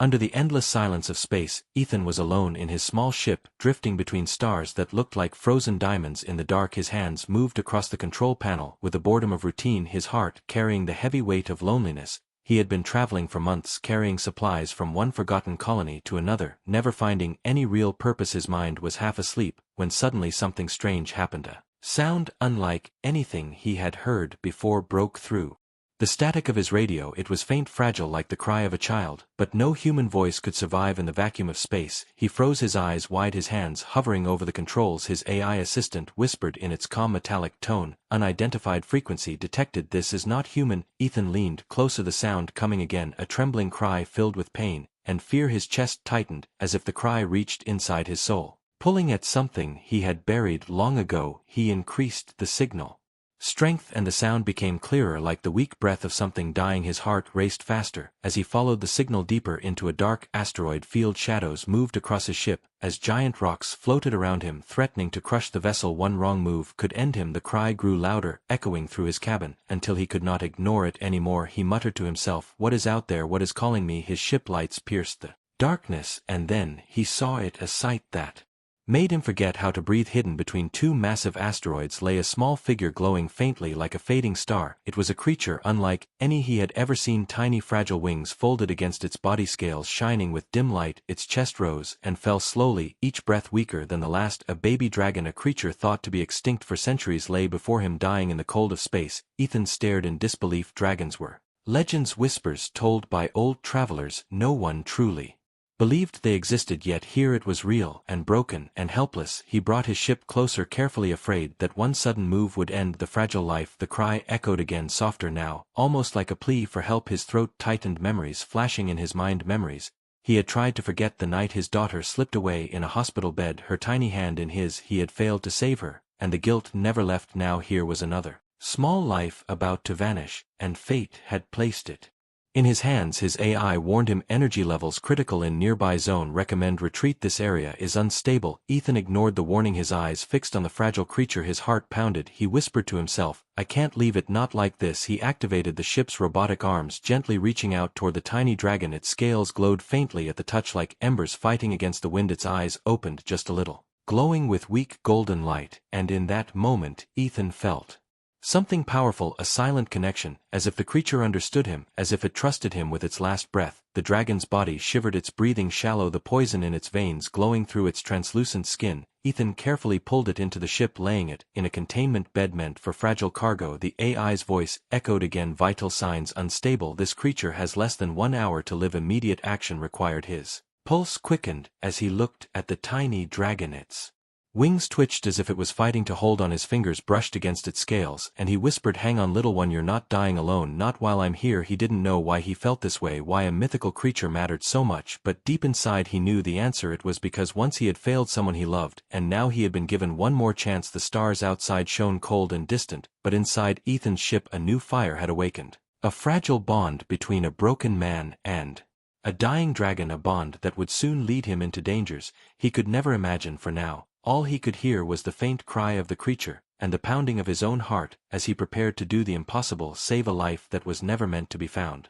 Under the endless silence of space, Ethan was alone in his small ship, drifting between stars that looked like frozen diamonds in the dark. His hands moved across the control panel with the boredom of routine, his heart carrying the heavy weight of loneliness. He had been traveling for months, carrying supplies from one forgotten colony to another, never finding any real purpose. His mind was half asleep, when suddenly something strange happened. A sound unlike anything he had heard before broke through the static of his radio. It was faint, fragile, like the cry of a child, but no human voice could survive in the vacuum of space. He froze, his eyes wide, his hands hovering over the controls. His AI assistant whispered in its calm metallic tone, "Unidentified frequency detected. This is not human." Ethan leaned closer, the sound coming again, a trembling cry filled with pain and fear. His chest tightened, as if the cry reached inside his soul, pulling at something he had buried long ago. He increased the signal strength and the sound became clearer, like the weak breath of something dying. His heart raced faster as he followed the signal deeper into a dark asteroid field. Shadows moved across his ship as giant rocks floated around him, threatening to crush the vessel. One wrong move could end him. The cry grew louder, echoing through his cabin, until he could not ignore it anymore. He muttered to himself, "What is out there? What is calling me?" His ship lights pierced the darkness, and then he saw it, a sight that made him forget how to breathe. Hidden between two massive asteroids lay a small figure, glowing faintly like a fading star. It was a creature unlike any he had ever seen, tiny fragile wings folded against its body, scales shining with dim light. Its chest rose and fell slowly, each breath weaker than the last. A baby dragon, a creature thought to be extinct for centuries, lay before him, dying in the cold of space. Ethan stared in disbelief. Dragons were legends, whispers told by old travelers. No one truly believed they existed, yet here it was, real and broken and helpless. He brought his ship closer, carefully, afraid that one sudden move would end the fragile life. The cry echoed again, softer now, almost like a plea for help. His throat tightened, memories flashing in his mind, memories he had tried to forget. The night his daughter slipped away in a hospital bed, her tiny hand in his. He had failed to save her, and the guilt never left. Now here was another small life about to vanish, and fate had placed it in his hands. His AI warned him, energy levels critical in nearby zone, recommend retreat, this area is unstable. Ethan ignored the warning, his eyes fixed on the fragile creature. His heart pounded. He whispered to himself, "I can't leave it, not like this." He activated the ship's robotic arms, gently reaching out toward the tiny dragon. Its scales glowed faintly at the touch, like embers fighting against the wind. Its eyes opened just a little, glowing with weak golden light, and in that moment Ethan felt something powerful, a silent connection, as if the creature understood him, as if it trusted him with its last breath. The dragon's body shivered, its breathing shallow, the poison in its veins glowing through its translucent skin. Ethan carefully pulled it into the ship, laying it in a containment bed meant for fragile cargo. The AI's voice echoed again, vital signs unstable. This creature has less than 1 hour to live. Immediate action required. His pulse quickened as he looked at the tiny dragon. Its wings twitched as if it was fighting to hold on. His fingers brushed against its scales, and he whispered, "Hang on, little one, you're not dying alone, not while I'm here." He didn't know why he felt this way, why a mythical creature mattered so much, but deep inside he knew the answer. It was because once he had failed someone he loved, and now he had been given one more chance. The stars outside shone cold and distant, but inside Ethan's ship a new fire had awakened. A fragile bond between a broken man and a dying dragon, a bond that would soon lead him into dangers he could never imagine. For now, all he could hear was the faint cry of the creature, and the pounding of his own heart, as he prepared to do the impossible, save a life that was never meant to be found.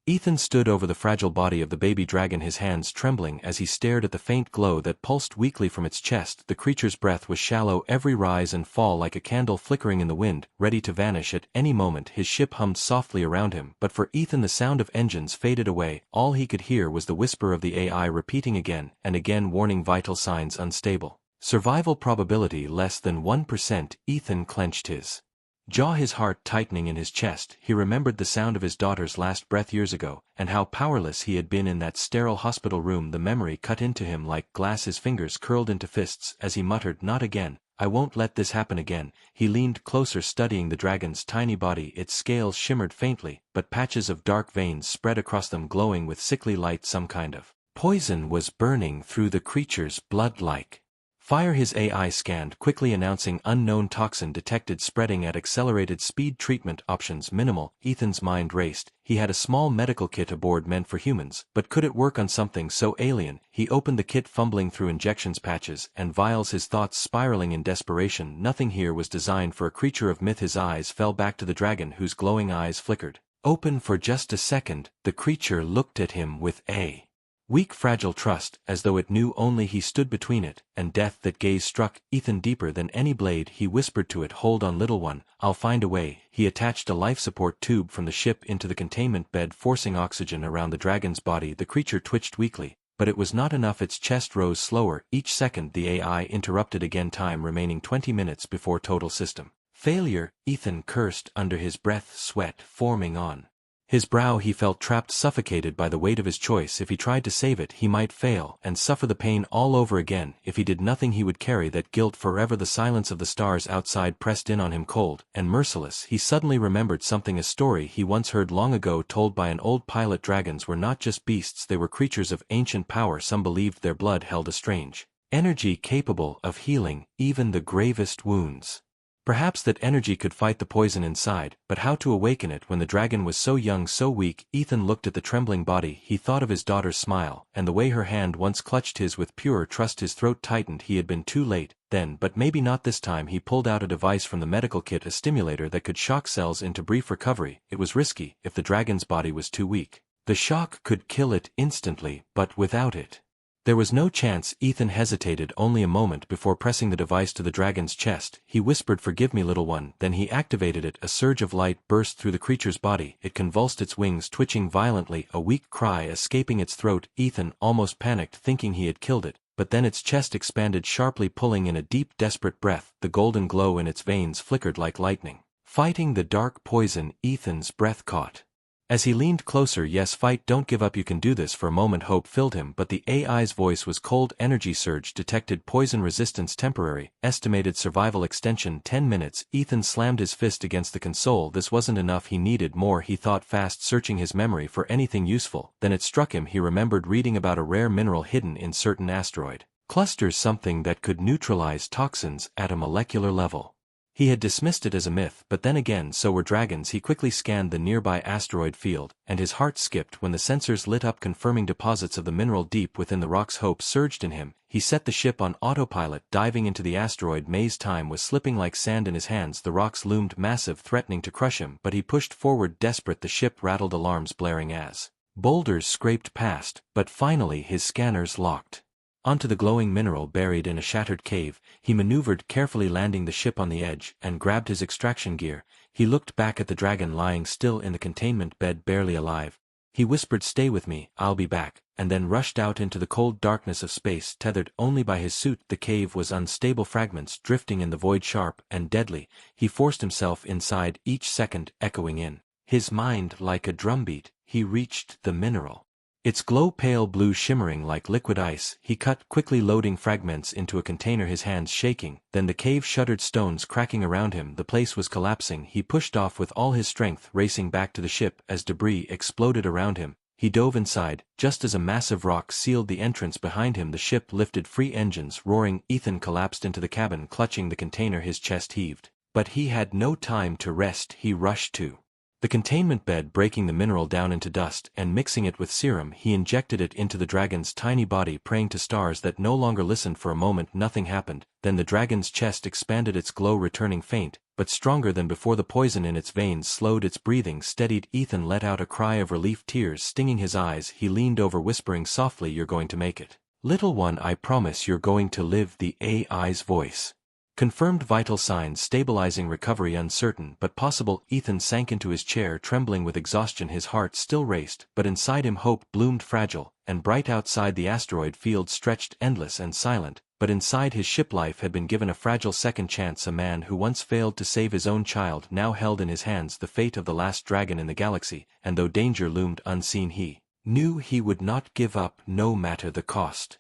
Ethan stood over the fragile body of the baby dragon, his hands trembling as he stared at the faint glow that pulsed weakly from its chest. The creature's breath was shallow, every rise and fall like a candle flickering in the wind, ready to vanish at any moment. His ship hummed softly around him, but for Ethan the sound of engines faded away. All he could hear was the whisper of the AI repeating again and again, warning, vital signs unstable, survival probability less than 1%. Ethan clenched his jaw, his heart tightening in his chest. He remembered the sound of his daughter's last breath years ago, and how powerless he had been in that sterile hospital room. The memory cut into him like glass. His fingers curled into fists as he muttered, "Not again. I won't let this happen again." He leaned closer, studying the dragon's tiny body. Its scales shimmered faintly, but patches of dark veins spread across them, glowing with sickly light. Some kind of poison was burning through the creature's blood like fire. His AI scanned quickly, announcing unknown toxin detected, spreading at accelerated speed. Treatment options minimal. Ethan's mind raced. He had a small medical kit aboard meant for humans, but could it work on something so alien? He opened the kit, fumbling through injections, patches, and vials, his thoughts spiraling in desperation. Nothing here was designed for a creature of myth. His eyes fell back to the dragon, whose glowing eyes flickered open for just a second. The creature looked at him with a Weak fragile trust, as though it knew only he stood between it, and death. That gaze struck Ethan deeper than any blade. He whispered to it, "Hold on, little one, I'll find a way." He attached a life support tube from the ship into the containment bed, forcing oxygen around the dragon's body. The creature twitched weakly, but it was not enough. Its chest rose slower each second. The AI interrupted again, time remaining 20 minutes before total system failure. Ethan cursed under his breath, sweat forming on his brow. He felt trapped, suffocated by the weight of his choice. If he tried to save it, he might fail and suffer the pain all over again. If he did nothing, he would carry that guilt forever. The silence of the stars outside pressed in on him, cold and merciless. He suddenly remembered something, a story he once heard long ago, told by an old pilot. Dragons were not just beasts, they were creatures of ancient power. Some believed their blood held a strange energy capable of healing even the gravest wounds. Perhaps that energy could fight the poison inside, but how to awaken it when the dragon was so young, so weak? Ethan looked at the trembling body. He thought of his daughter's smile, and the way her hand once clutched his with pure trust. His throat tightened. He had been too late then, but maybe not this time. He pulled out a device from the medical kit, a stimulator that could shock cells into brief recovery. It was risky. If the dragon's body was too weak, the shock could kill it instantly, but without it, there was no chance. Ethan hesitated only a moment before pressing the device to the dragon's chest. He whispered, "Forgive me, little one." Then he activated it. A surge of light burst through the creature's body. It convulsed, its wings twitching violently, a weak cry escaping its throat. Ethan almost panicked, thinking he had killed it, but then its chest expanded sharply, pulling in a deep, desperate breath. The golden glow in its veins flickered like lightning, fighting the dark poison. Ethan's breath caught as he leaned closer. "Yes, fight, don't give up, you can do this." For a moment hope filled him, but the AI's voice was cold. "Energy surge detected, poison resistance temporary, estimated survival extension 10 minutes. Ethan slammed his fist against the console. This wasn't enough, he needed more. He thought fast, searching his memory for anything useful. Then it struck him. He remembered reading about a rare mineral hidden in certain asteroid clusters, something that could neutralize toxins at a molecular level. He had dismissed it as a myth, but then again so were dragons. He quickly scanned the nearby asteroid field, and his heart skipped when the sensors lit up, confirming deposits of the mineral deep within the rocks. Hope surged in him. He set the ship on autopilot, diving into the asteroid maze. Time was slipping like sand in his hands. The rocks loomed massive, threatening to crush him, but he pushed forward, desperate. The ship rattled, alarms blaring as boulders scraped past, but finally his scanners locked onto the glowing mineral buried in a shattered cave. He maneuvered carefully, landing the ship on the edge, and grabbed his extraction gear. He looked back at the dragon lying still in the containment bed, barely alive. He whispered, "Stay with me, I'll be back," and then rushed out into the cold darkness of space, tethered only by his suit. The cave was unstable, fragments drifting in the void, sharp and deadly. He forced himself inside, each second echoing in his mind like a drumbeat. He reached the mineral, its glow pale blue, shimmering like liquid ice. He cut, quickly loading fragments into a container, his hands shaking. Then the cave shuddered, stones cracking around him. The place was collapsing. He pushed off with all his strength, racing back to the ship. As debris exploded around him, he dove inside, just as a massive rock sealed the entrance behind him. The ship lifted free, engines roaring. Ethan collapsed into the cabin, clutching the container. His chest heaved, but he had no time to rest. He rushed to the containment bed, breaking the mineral down into dust and mixing it with serum. He injected it into the dragon's tiny body, praying to stars that no longer listened. For a moment nothing happened, then the dragon's chest expanded, its glow returning, faint but stronger than before. The poison in its veins slowed, its breathing steadied. Ethan let out a cry of relief, tears stinging his eyes. He leaned over, whispering softly, "You're going to make it, little one, I promise you're going to live." The AI's voice confirmed vital signs, stabilizing, recovery uncertain but possible. Ethan sank into his chair, trembling with exhaustion. His heart still raced, but inside him hope bloomed, fragile and bright. Outside, the asteroid field stretched endless and silent, but inside his ship, life had been given a fragile second chance. A man who once failed to save his own child now held in his hands the fate of the last dragon in the galaxy, and though danger loomed unseen, he knew he would not give up, no matter the cost.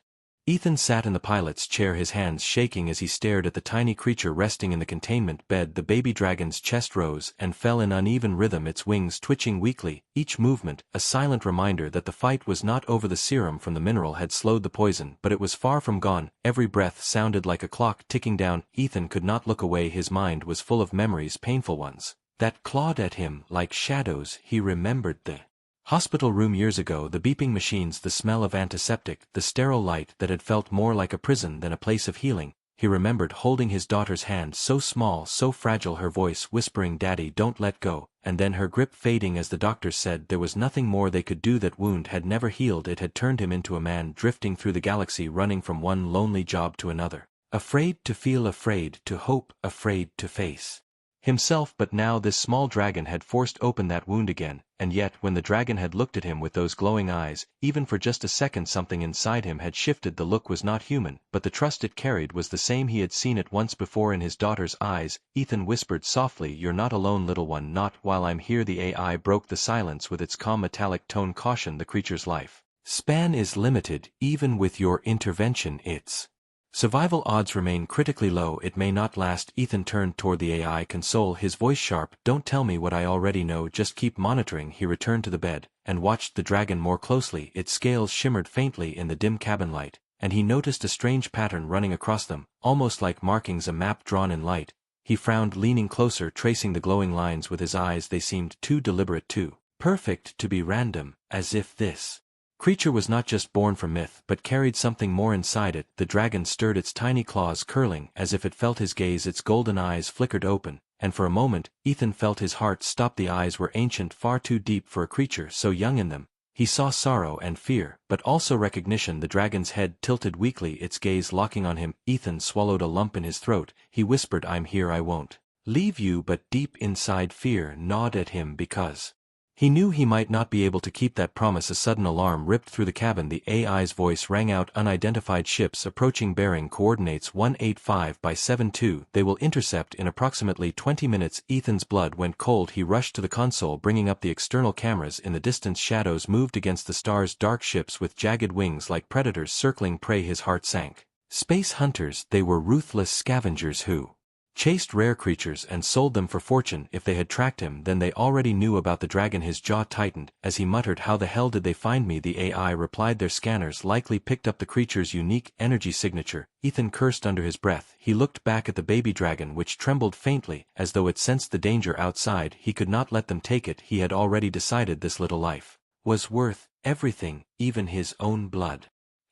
Ethan sat in the pilot's chair, his hands shaking as he stared at the tiny creature resting in the containment bed. The baby dragon's chest rose and fell in uneven rhythm, its wings twitching weakly, each movement a silent reminder that the fight was not over. The serum from the mineral had slowed the poison, but it was far from gone. Every breath sounded like a clock ticking down. Ethan could not look away. His mind was full of memories, painful ones that clawed at him like shadows. He remembered the hospital room years ago, the beeping machines, the smell of antiseptic, the sterile light that had felt more like a prison than a place of healing. he remembered holding his daughter's hand so small, so fragile, her voice whispering, "Daddy, don't let go," and then her grip fading as the doctors said there was nothing more they could do. That wound had never healed. It had turned him into a man drifting through the galaxy, running from one lonely job to another. Afraid to feel, afraid to hope, afraid to face himself. But now this small dragon had forced open that wound again, and yet when the dragon had looked at him with those glowing eyes, even for just a second something inside him had shifted. The look was not human, but the trust it carried was the same. He had seen it once before in his daughter's eyes. Ethan whispered softly, "You're not alone, little one, not while I'm here." The AI broke the silence with its calm metallic tone. "Caution, the creature's life span is limited. Even with your intervention, its survival odds remain critically low. It may not last." Ethan turned toward the AI console, his voice sharp. "Don't tell me what I already know, just keep monitoring." He returned to the bed, and watched the dragon more closely. Its scales shimmered faintly in the dim cabin light, and he noticed a strange pattern running across them, almost like markings, a map drawn in light. He frowned, leaning closer, tracing the glowing lines with his eyes. They seemed too deliberate, too perfect to be random, as if this creature was not just born from myth but carried something more inside it. The dragon stirred, its tiny claws curling as if it felt his gaze. Its golden eyes flickered open, and for a moment, Ethan felt his heart stop. The eyes were ancient, far too deep for a creature so young. In them, he saw sorrow and fear, but also recognition. The dragon's head tilted weakly, its gaze locking on him. Ethan swallowed a lump in his throat. He whispered, "I'm here, I won't leave you." But deep inside, fear gnawed at him because he knew he might not be able to keep that promise. A sudden alarm ripped through the cabin. The AI's voice rang out, "Unidentified ships approaching, bearing coordinates 185 by 72. They will intercept in approximately 20 minutes." Ethan's blood went cold. He rushed to the console, bringing up the external cameras. In the distance, shadows moved against the stars, dark ships with jagged wings like predators circling prey. His heart sank. Space hunters, they were ruthless scavengers who chased rare creatures and sold them for fortune. If they had tracked him, then they already knew about the dragon. His jaw tightened as he muttered, "How the hell did they find me?" The AI replied, "Their scanners likely picked up the creature's unique energy signature." Ethan cursed under his breath. He looked back at the baby dragon, which trembled faintly as though it sensed the danger outside. He could not let them take it. He had already decided this little life was worth everything, even his own blood.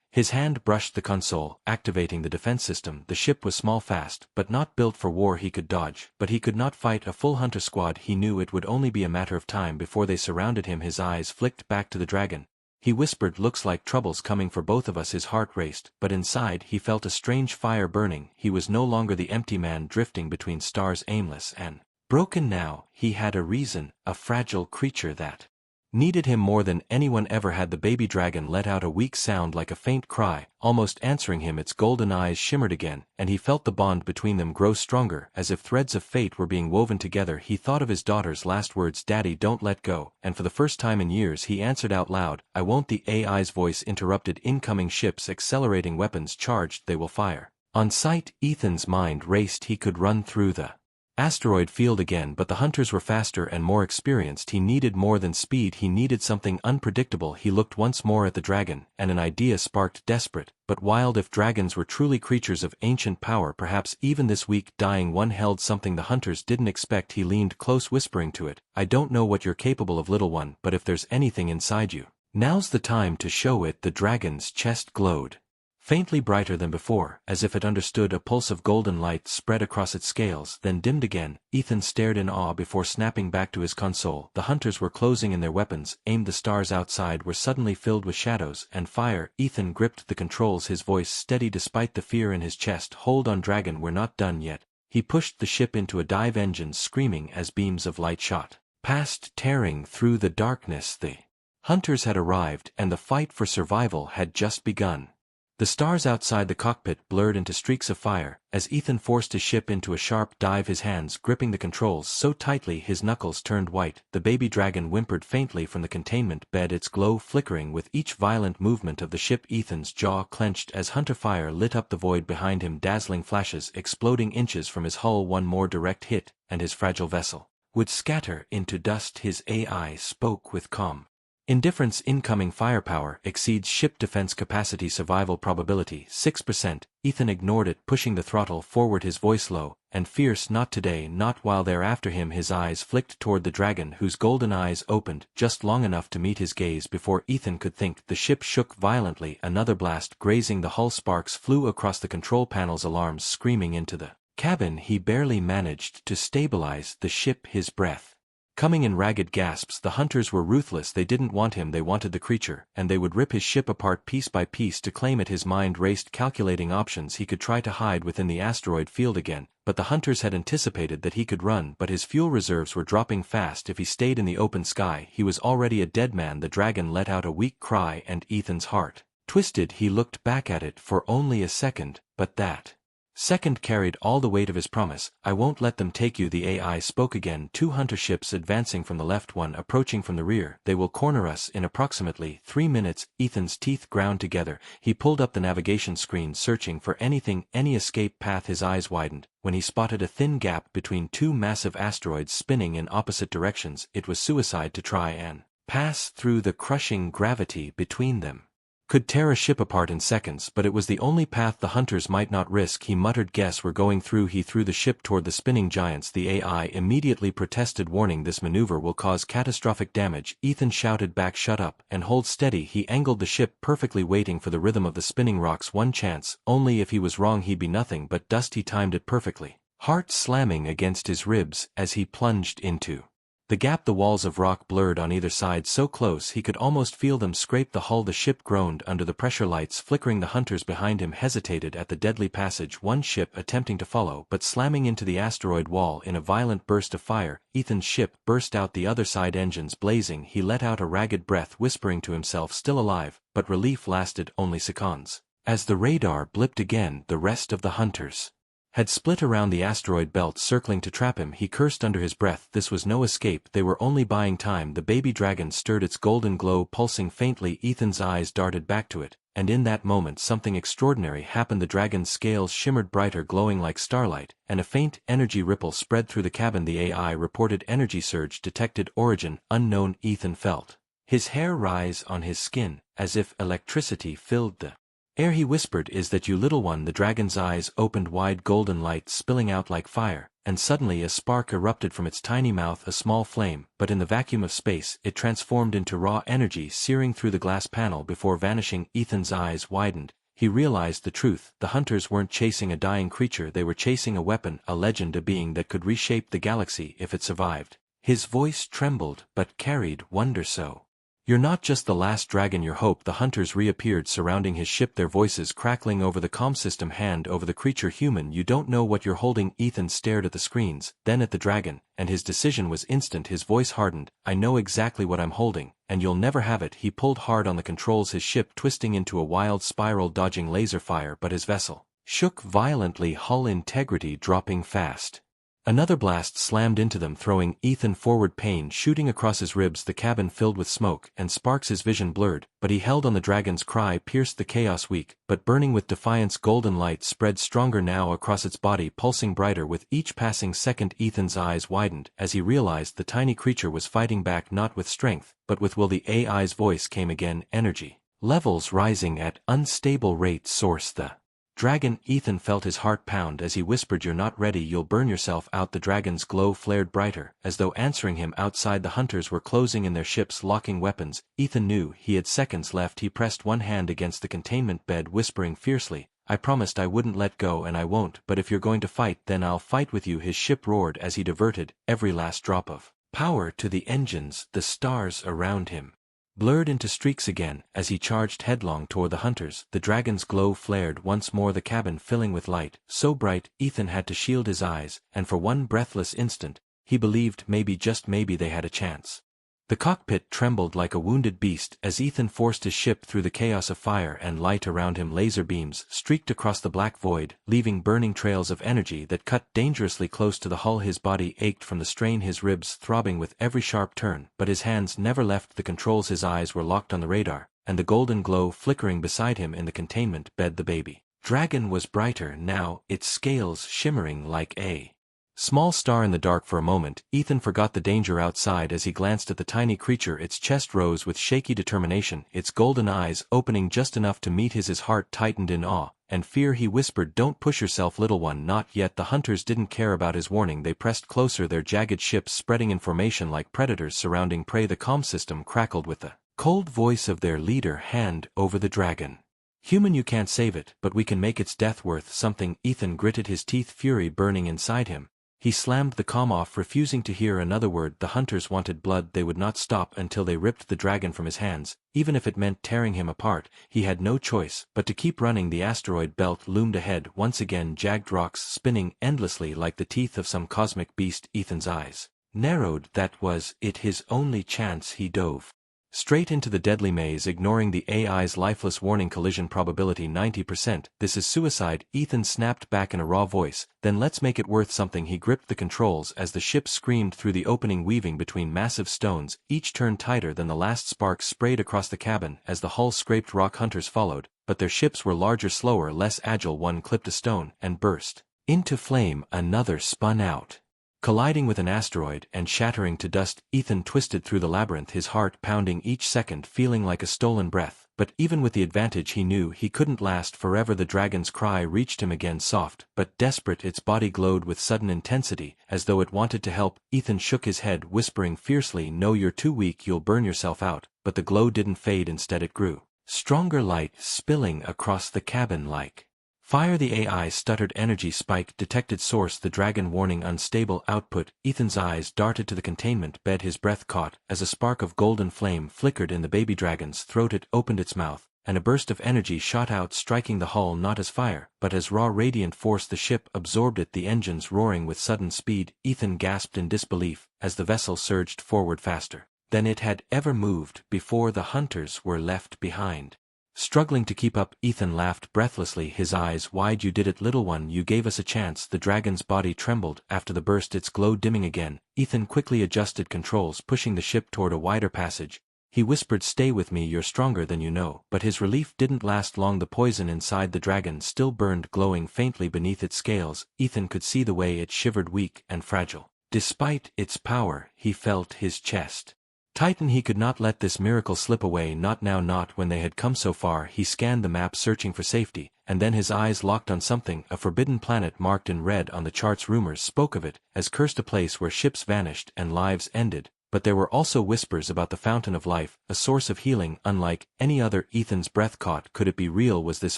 His hand brushed the console, activating the defense system. The ship was small, fast, but not built for war. He could dodge, but he could not fight a full hunter squad. He knew it would only be a matter of time before they surrounded him. His eyes flicked back to the dragon. He whispered, "Looks like trouble's coming for both of us." His heart raced, but inside he felt a strange fire burning. He was no longer the empty man drifting between stars, aimless and broken. Now, he had a reason, a fragile creature that needed him more than anyone ever had. The baby dragon let out a weak sound like a faint cry, almost answering him. Its golden eyes shimmered again, and he felt the bond between them grow stronger, as if threads of fate were being woven together. He thought of his daughter's last words, "Daddy, don't let go," and for the first time in years he answered out loud, "I won't." The AI's voice interrupted, "Incoming ships accelerating, weapons charged, they will fire on sight." Ethan's mind raced. He could run through the asteroid field again, but the hunters were faster and more experienced. He needed more than speed, he needed something unpredictable. He looked once more at the dragon, and an idea sparked, desperate but wild. If dragons were truly creatures of ancient power, perhaps even this weak, dying one held something the hunters didn't expect. He leaned close, whispering to it, "I don't know what you're capable of, little one, but if there's anything inside you, now's the time to show it." The dragon's chest glowed faintly brighter than before, as if it understood. A pulse of golden light spread across its scales, then dimmed again. Ethan stared in awe before snapping back to his console. The hunters were closing in, their weapons aimed. The stars outside were suddenly filled with shadows and fire. Ethan gripped the controls, his voice steady despite the fear in his chest. "Hold on, dragon, we're not done yet." He pushed the ship into a dive engine, screaming as beams of light shot past, tearing through the darkness. The hunters had arrived, and the fight for survival had just begun. The stars outside the cockpit blurred into streaks of fire, as Ethan forced his ship into a sharp dive, his hands gripping the controls so tightly his knuckles turned white. The baby dragon whimpered faintly from the containment bed, its glow flickering with each violent movement of the ship. Ethan's jaw clenched as hunter fire lit up the void behind him, dazzling flashes exploding inches from his hull. One more direct hit, and his fragile vessel would scatter into dust. His AI spoke with calm indifference. "Incoming firepower exceeds ship defense capacity. Survival probability 6%. Ethan ignored it, pushing the throttle forward, his voice low and fierce. Not today, not while they're after him. His eyes flicked toward the dragon, whose golden eyes opened just long enough to meet his gaze before Ethan could think. The ship shook violently, another blast grazing the hull. Sparks flew across the control panels, alarms screaming into the cabin. He barely managed to stabilize the ship, his breath coming in ragged gasps. The hunters were ruthless. They didn't want him, they wanted the creature, and they would rip his ship apart piece by piece to claim it. His mind raced, calculating options. He could try to hide within the asteroid field again, but the hunters had anticipated that he could run. But his fuel reserves were dropping fast. If he stayed in the open sky, he was already a dead man. The dragon let out a weak cry, and Ethan's heart twisted. He looked back at it for only a second, but that second carried all the weight of his promise. "I won't let them take you." The AI spoke again. Two hunter ships advancing from the left, one approaching from the rear. "They will corner us in approximately 3 minutes. Ethan's teeth ground together. He pulled up the navigation screen, searching for anything, any escape path. His eyes widened when he spotted a thin gap between two massive asteroids spinning in opposite directions. It was suicide to try and pass through. The crushing gravity between them could tear a ship apart in seconds, but it was the only path the hunters might not risk. He muttered, "Guess we're going through." He threw the ship toward the spinning giants. The AI immediately protested, warning, "This maneuver will cause catastrophic damage." Ethan shouted back, "Shut up, and hold steady." He angled the ship perfectly, waiting for the rhythm of the spinning rocks. One chance, only. If he was wrong, he'd be nothing but dust. He timed it perfectly, heart slamming against his ribs as he plunged into the gap. The walls of rock blurred on either side, so close he could almost feel them scrape the hull. The ship groaned under the pressure, lights flickering. The hunters behind him hesitated at the deadly passage, one ship attempting to follow but slamming into the asteroid wall in a violent burst of fire. Ethan's ship burst out the other side, engines blazing. He let out a ragged breath, whispering to himself, "Still alive," but relief lasted only seconds. As the radar blipped again, the rest of the hunters had split around the asteroid belt, circling to trap him. He cursed under his breath. This was no escape, they were only buying time. The baby dragon stirred, its golden glow pulsing faintly. Ethan's eyes darted back to it, and in that moment something extraordinary happened. The dragon's scales shimmered brighter, glowing like starlight, and a faint energy ripple spread through the cabin. The AI reported energy surge detected, origin unknown. Ethan felt his hair rise on his skin, as if electricity filled the air. He whispered, "Is that you, little one?" The dragon's eyes opened wide, golden light spilling out like fire, and suddenly a spark erupted from its tiny mouth, a small flame, but in the vacuum of space it transformed into raw energy, searing through the glass panel before vanishing. Ethan's eyes widened. He realized the truth. The hunters weren't chasing a dying creature, they were chasing a weapon, a legend, a being that could reshape the galaxy if it survived. His voice trembled, but carried wonder. "So you're not just the last dragon, your hope." The hunters reappeared, surrounding his ship, their voices crackling over the comm system. "Hand over the creature, human. You don't know what you're holding." Ethan stared at the screens, then at the dragon, and his decision was instant. His voice hardened. "I know exactly what I'm holding, and you'll never have it." He pulled hard on the controls, his ship twisting into a wild spiral, dodging laser fire, but his vessel shook violently, hull integrity dropping fast. Another blast slammed into them, throwing Ethan forward, pain shooting across his ribs. The cabin filled with smoke and sparks, his vision blurred, but he held on. The dragon's cry pierced the chaos, weak but burning with defiance. Golden light spread stronger now across its body, pulsing brighter with each passing second. Ethan's eyes widened as he realized the tiny creature was fighting back, not with strength, but with will. The AI's voice came again, energy levels rising at unstable rate. Source: the dragon. Ethan felt his heart pound as he whispered, "You're not ready, you'll burn yourself out." The dragon's glow flared brighter, as though answering him. Outside, the hunters were closing in, their ships locking weapons. Ethan knew he had seconds left. He pressed one hand against the containment bed, whispering fiercely, "I promised I wouldn't let go, and I won't, but if you're going to fight, then I'll fight with you." His ship roared as he diverted every last drop of power to the engines. The stars around him blurred into streaks again as he charged headlong toward the hunters. The dragon's glow flared once more, the cabin filling with light, so bright Ethan had to shield his eyes, and for one breathless instant, he believed maybe, just maybe, they had a chance. The cockpit trembled like a wounded beast as Ethan forced his ship through the chaos of fire and light around him. Laser beams streaked across the black void, leaving burning trails of energy that cut dangerously close to the hull. His body ached from the strain, his ribs throbbing with every sharp turn, but his hands never left the controls. His eyes were locked on the radar, and the golden glow flickering beside him in the containment bed. The baby dragon was brighter now, its scales shimmering like a small star in the dark. For a moment, Ethan forgot the danger outside as he glanced at the tiny creature. Its chest rose with shaky determination, its golden eyes opening just enough to meet his. His heart tightened in awe and fear. He whispered, "Don't push yourself, little one." Not yet. The hunters didn't care about his warning. They pressed closer, their jagged ships spreading in formation like predators surrounding prey. The comm system crackled with the cold voice of their leader. "Hand over the dragon. Human, you can't save it, but we can make its death worth something." Ethan gritted his teeth, fury burning inside him. He slammed the comm off, refusing to hear another word. The hunters wanted blood. They would not stop until they ripped the dragon from his hands, even if it meant tearing him apart. He had no choice but to keep running. The asteroid belt loomed ahead once again, jagged rocks spinning endlessly like the teeth of some cosmic beast. Ethan's eyes narrowed. That was it, his only chance. He dove straight into the deadly maze, ignoring the AI's lifeless warning. Collision probability 90%. This is suicide, Ethan snapped back in a raw voice. Then let's make it worth something. He gripped the controls as the ship screamed through the opening, weaving between massive stones. Each turned tighter than the last. Sparks sprayed across the cabin as the hull scraped rock. Hunters followed, but their ships were larger, slower, less agile. One clipped a stone and burst into flame. Another spun out, colliding with an asteroid and shattering to dust. Ethan twisted through the labyrinth, his heart pounding each second, feeling like a stolen breath. But even with the advantage, he knew he couldn't last forever. The dragon's cry reached him again, soft but desperate. Its body glowed with sudden intensity, as though it wanted to help. Ethan shook his head, whispering fiercely, "No, you're too weak, you'll burn yourself out." But the glow didn't fade. Instead it grew stronger, light spilling across the cabin like fire. The AI stuttered. Energy spike detected. Source: the dragon. Warning: unstable output. Ethan's eyes darted to the containment bed. His breath caught as a spark of golden flame flickered in the baby dragon's throat. It opened its mouth, and a burst of energy shot out, striking the hull not as fire, but as raw radiant force. The ship absorbed it, the engines roaring with sudden speed. Ethan gasped in disbelief as the vessel surged forward faster than it had ever moved before. The hunters were left behind, struggling to keep up. Ethan laughed breathlessly, his eyes wide. "You did it, little one. You gave us a chance." The dragon's body trembled after the burst, its glow dimming again. Ethan quickly adjusted controls, pushing the ship toward a wider passage. He whispered, "Stay with me, you're stronger than you know." But his relief didn't last long. The poison inside the dragon still burned, glowing faintly beneath its scales. Ethan could see the way it shivered, weak and fragile. Despite its power, he felt his chest tighten. He could not let this miracle slip away, not now, not when they had come so far. He scanned the map, searching for safety, and then his eyes locked on something, a forbidden planet marked in red on the charts. Rumors spoke of it as cursed, a place where ships vanished and lives ended. But there were also whispers about the fountain of life, a source of healing unlike any other. Ethan's breath caught. Could it be real? Was this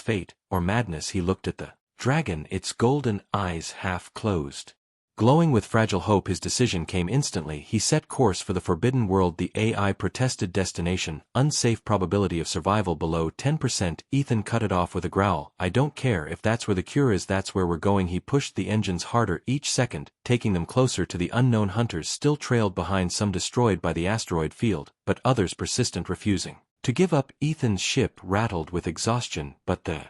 fate or madness? He looked at the dragon, its golden eyes half closed, glowing with fragile hope. His decision came instantly. He set course for the forbidden world. The AI protested. Destination: unsafe, probability of survival below 10%. Ethan cut it off with a growl. "I don't care if that's where the cure is, that's where we're going." He pushed the engines harder each second, taking them closer to the unknown. Hunters still trailed behind, some destroyed by the asteroid field, but others persistent, refusing to give up. Ethan's ship rattled with exhaustion, but the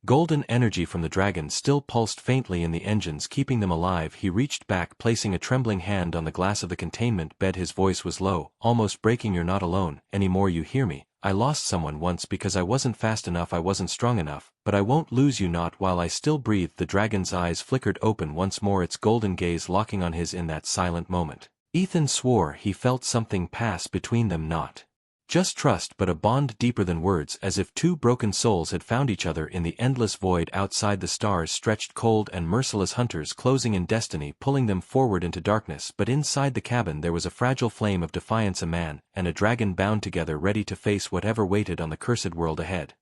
golden energy from the dragon still pulsed faintly in the engines, keeping them alive. He reached back, placing a trembling hand on the glass of the containment bed. His voice was low, almost breaking. "You're not alone anymore, you hear me? I lost someone once because I wasn't fast enough, I wasn't strong enough, but I won't lose you, not while I still breathe." The dragon's eyes flickered open once more, its golden gaze locking on his. In that silent moment, Ethan swore he felt something pass between them, not just trust, but a bond deeper than words, as if two broken souls had found each other in the endless void outside. The stars stretched cold and merciless, hunters closing in, destiny pulling them forward into darkness. But inside the cabin there was a fragile flame of defiance, a man and a dragon bound together, ready to face whatever waited on the cursed world ahead.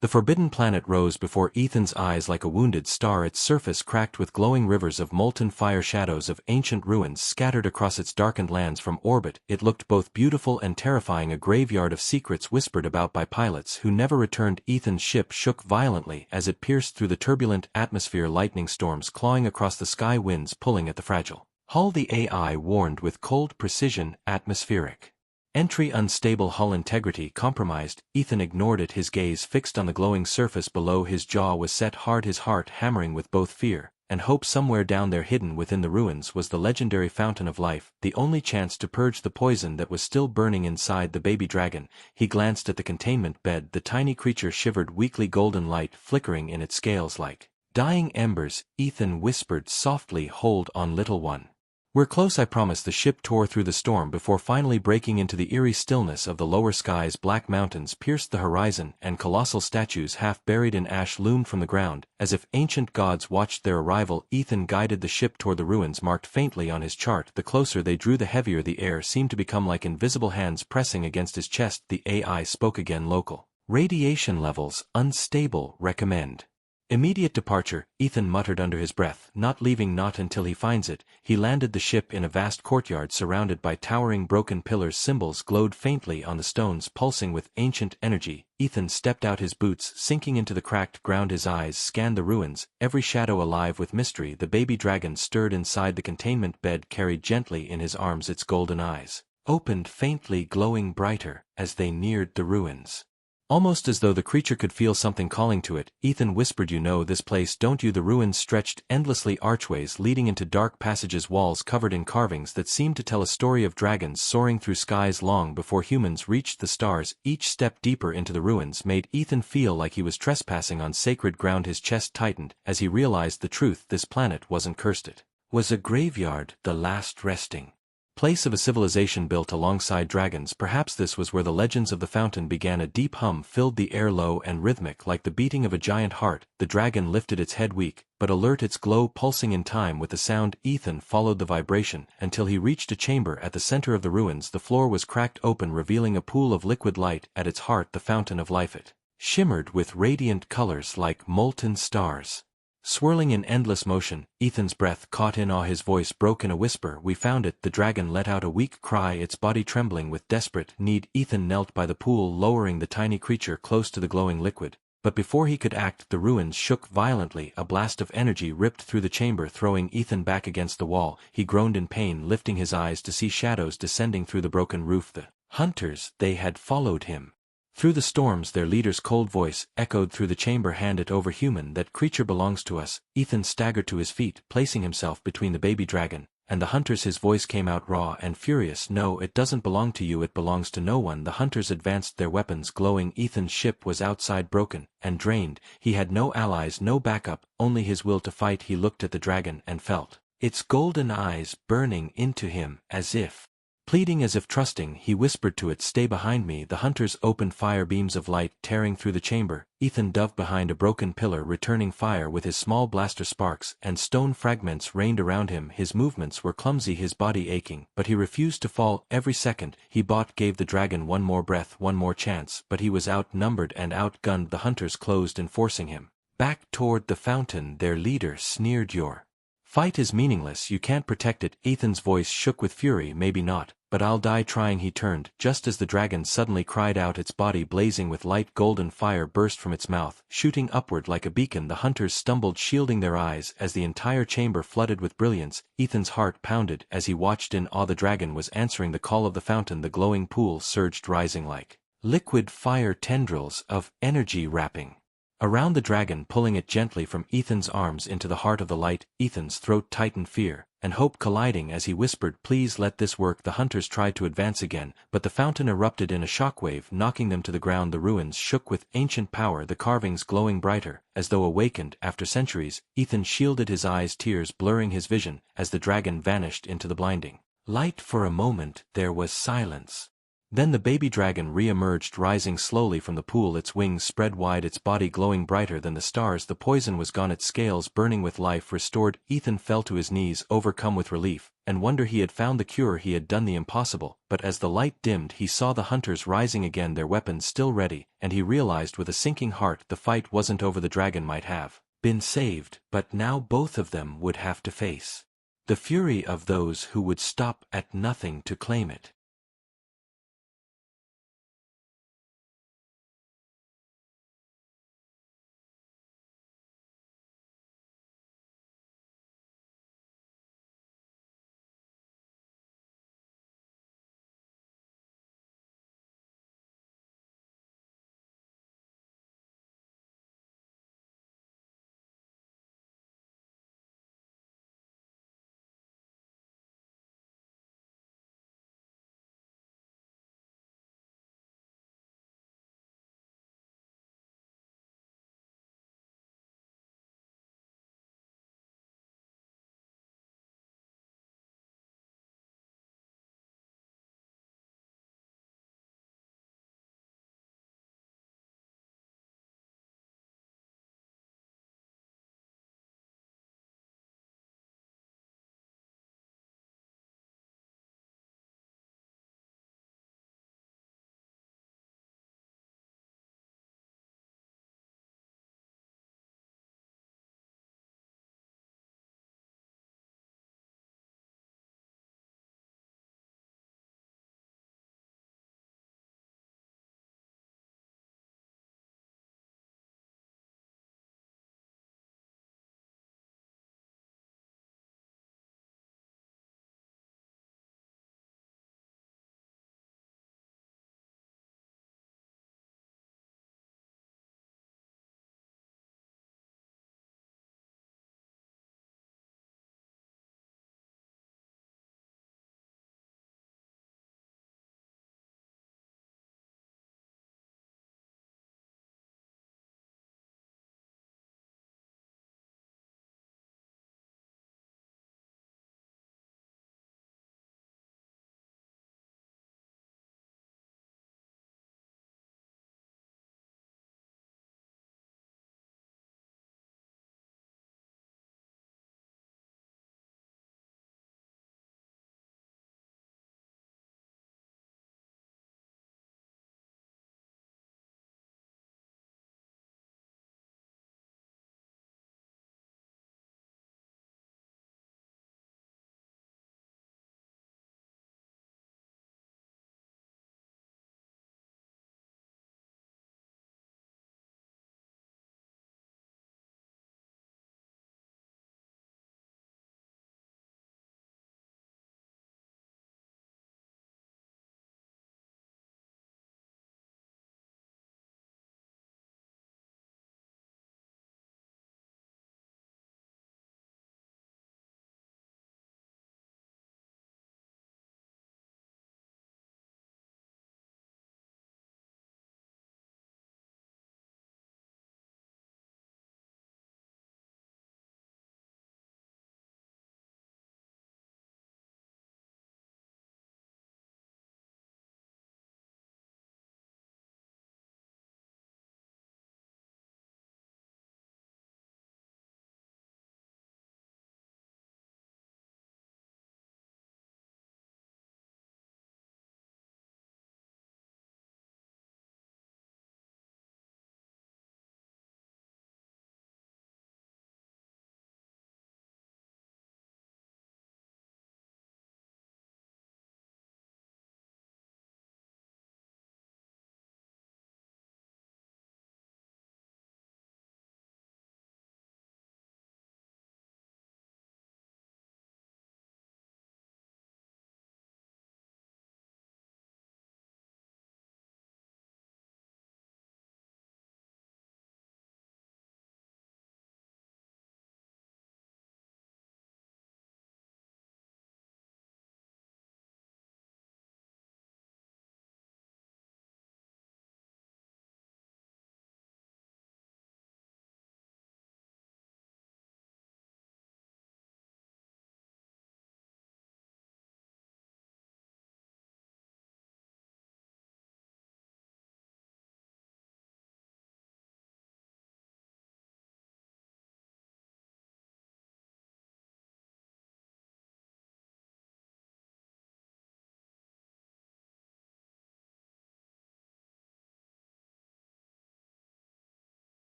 The forbidden planet rose before Ethan's eyes like a wounded star, its surface cracked with glowing rivers of molten fire, shadows of ancient ruins scattered across its darkened lands. From orbit it looked both beautiful and terrifying, a graveyard of secrets whispered about by pilots who never returned. Ethan's ship shook violently as it pierced through the turbulent atmosphere, lightning storms clawing across the sky, winds pulling at the fragile hull. The AI warned with cold precision, "Atmospheric entry unstable, hull integrity compromised." Ethan ignored it, his gaze fixed on the glowing surface below. His jaw was set hard, his heart hammering with both fear and hope. Somewhere down there, hidden within the ruins, was the legendary fountain of life, the only chance to purge the poison that was still burning inside the baby dragon. He glanced at the containment bed. The tiny creature shivered weakly, golden light flickering in its scales like dying embers. Ethan whispered softly, "Hold on, little one. "We're close, I promise." The ship tore through the storm before finally breaking into the eerie stillness of the lower skies. Black mountains pierced the horizon, and colossal statues half buried in ash loomed from the ground, as if ancient gods watched their arrival. Ethan guided the ship toward the ruins marked faintly on his chart. The closer they drew, the heavier the air seemed to become, like invisible hands pressing against his chest. The AI spoke again. "Local radiation levels unstable. Recommend immediate departure." Ethan muttered under his breath, "Not leaving, not until he finds it." He landed the ship in a vast courtyard surrounded by towering broken pillars. Symbols glowed faintly on the stones, pulsing with ancient energy. Ethan stepped out, his boots sinking into the cracked ground. His eyes scanned the ruins, every shadow alive with mystery. The baby dragon stirred inside the containment bed, carried gently in his arms. Its golden eyes opened faintly, glowing brighter as they neared the ruins. Almost as though the creature could feel something calling to it, Ethan whispered, "You know this place, don't you?" The ruins stretched endlessly, archways leading into dark passages, walls covered in carvings that seemed to tell a story of dragons soaring through skies long before humans reached the stars. Each step deeper into the ruins made Ethan feel like he was trespassing on sacred ground. His chest tightened as he realized the truth. This planet wasn't cursed. It was a graveyard, the last resting place of a civilization built alongside dragons. Perhaps this was where the legends of the fountain began. A deep hum filled the air, low and rhythmic, like the beating of a giant heart. The dragon lifted its head, weak but alert, its glow pulsing in time with the sound. Ethan followed the vibration until he reached a chamber at the center of the ruins. The floor was cracked open, revealing a pool of liquid light. At its heart, the fountain of life. It shimmered with radiant colors like molten stars, swirling in endless motion. Ethan's breath caught in awe. His voice broke in a whisper, "We found it." The dragon let out a weak cry, its body trembling with desperate need. Ethan knelt by the pool, lowering the tiny creature close to the glowing liquid. But before he could act, the ruins shook violently. A blast of energy ripped through the chamber, throwing Ethan back against the wall. He groaned in pain, lifting his eyes to see shadows descending through the broken roof. The hunters, they had followed him through the storms. Their leader's cold voice echoed through the chamber, "Hand it over, human. That creature belongs to us." Ethan staggered to his feet, placing himself between the baby dragon and the hunters. His voice came out raw and furious, "No, it doesn't belong to you. It belongs to no one." The hunters advanced, their weapons glowing. Ethan's ship was outside, broken and drained. He had no allies, no backup, only his will to fight. He looked at the dragon and felt its golden eyes burning into him, as if pleading, as if trusting. He whispered to it, "Stay behind me." The hunters opened fire, beams of light tearing through the chamber. Ethan dove behind a broken pillar, returning fire with his small blaster. Sparks and stone fragments rained around him. His movements were clumsy, his body aching, but he refused to fall. Every second he gave the dragon one more breath, one more chance, but he was outnumbered and outgunned. The hunters closed in, forcing him back toward the fountain. Their leader sneered, "Your fight is meaningless. You can't protect it." Ethan's voice shook with fury, "Maybe not, but I'll die trying." He turned, just as the dragon suddenly cried out, its body blazing with light. Golden fire burst from its mouth, shooting upward like a beacon. The hunters stumbled, shielding their eyes as the entire chamber flooded with brilliance. Ethan's heart pounded as he watched in awe. The dragon was answering the call of the fountain. The glowing pool surged, rising like liquid fire, tendrils of energy wrapping around the dragon, pulling it gently from Ethan's arms into the heart of the light. Ethan's throat tightened, fear and hope colliding as he whispered, "Please let this work." The hunters tried to advance again, but the fountain erupted in a shockwave, knocking them to the ground. The ruins shook with ancient power, the carvings glowing brighter, as though awakened after centuries. Ethan shielded his eyes, tears blurring his vision, as the dragon vanished into the blinding light. For a moment, there was silence. Then the baby dragon re-emerged, rising slowly from the pool, its wings spread wide, its body glowing brighter than the stars. The poison was gone, its scales burning with life restored. Ethan fell to his knees, overcome with relief and wonder. He had found the cure, he had done the impossible. But as the light dimmed, he saw the hunters rising again, their weapons still ready, and he realized with a sinking heart the fight wasn't over. The dragon might have been saved, but now both of them would have to face the fury of those who would stop at nothing to claim it.